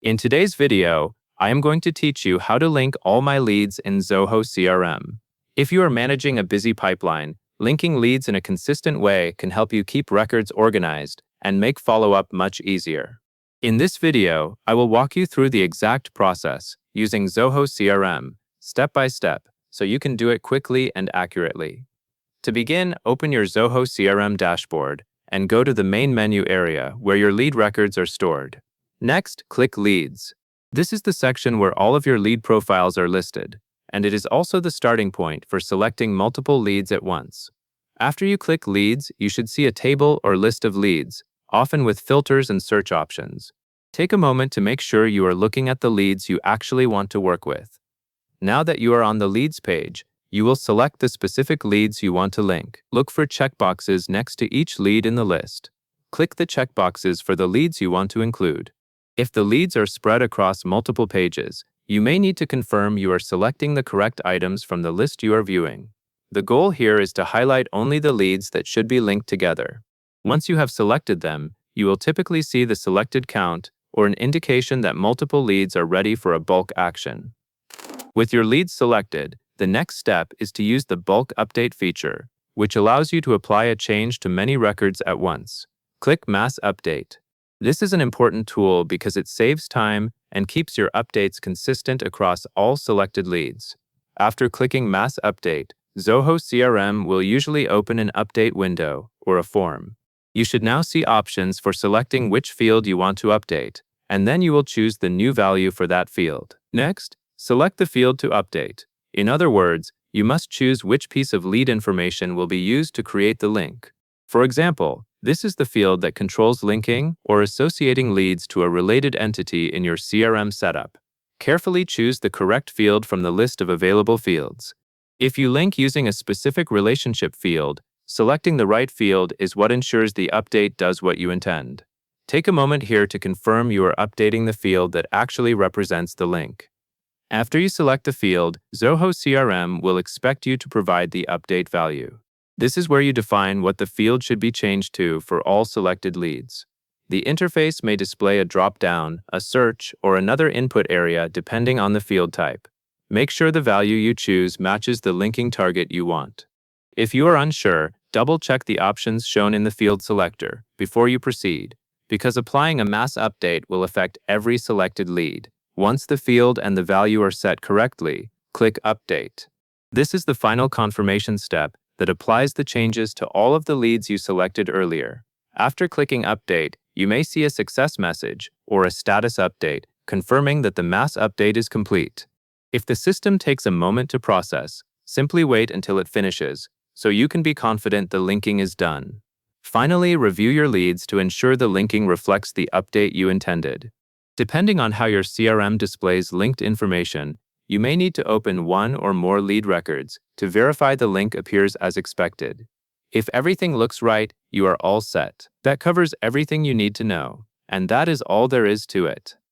In today's video, I am going to teach you how to link all my leads in Zoho CRM. If you are managing a busy pipeline, linking leads in a consistent way can help you keep records organized and make follow-up much easier. In this video, I will walk you through the exact process using Zoho CRM, step by step, so you can do it quickly and accurately. To begin, open your Zoho CRM dashboard and go to the main menu area where your lead records are stored. Next, click Leads. This is the section where all of your lead profiles are listed, and it is also the starting point for selecting multiple leads at once. After you click Leads, you should see a table or list of leads, often with filters and search options. Take a moment to make sure you are looking at the leads you actually want to work with. Now that you are on the Leads page, you will select the specific leads you want to link. Look for checkboxes next to each lead in the list. Click the checkboxes for the leads you want to include. If the leads are spread across multiple pages, you may need to confirm you are selecting the correct items from the list you are viewing. The goal here is to highlight only the leads that should be linked together. Once you have selected them, you will typically see the selected count or an indication that multiple leads are ready for a bulk action. With your leads selected, the next step is to use the bulk update feature, which allows you to apply a change to many records at once. Click Mass Update. This is an important tool because it saves time and keeps your updates consistent across all selected leads. After clicking Mass Update, Zoho CRM will usually open an update window or a form. You should now see options for selecting which field you want to update, and then you will choose the new value for that field. Next, select the field to update. In other words, you must choose which piece of lead information will be used to create the link. For example, this is the field that controls linking or associating leads to a related entity in your CRM setup. Carefully choose the correct field from the list of available fields. If you link using a specific relationship field, selecting the right field is what ensures the update does what you intend. Take a moment here to confirm you are updating the field that actually represents the link. After you select the field, Zoho CRM will expect you to provide the update value. This is where you define what the field should be changed to for all selected leads. The interface may display a drop-down, a search, or another input area depending on the field type. Make sure the value you choose matches the linking target you want. If you are unsure, double-check the options shown in the field selector before you proceed, because applying a mass update will affect every selected lead. Once the field and the value are set correctly, click Update. This is the final confirmation step that applies the changes to all of the leads you selected earlier. After clicking Update, you may see a success message or a status update confirming that the mass update is complete. If the system takes a moment to process, simply wait until it finishes, so you can be confident the linking is done. Finally, review your leads to ensure the linking reflects the update you intended. Depending on how your CRM displays linked information, you may need to open one or more lead records to verify the link appears as expected. If everything looks right, you are all set. That covers everything you need to know, and that is all there is to it.